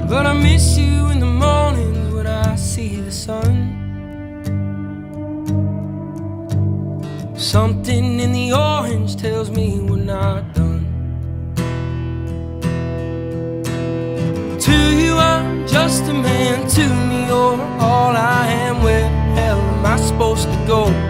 But I miss you in the mornings when I see the sun. Something in the orange tells me we're not done. To you I'm just a man, to me you're all I am. Where the hell am I supposed to go?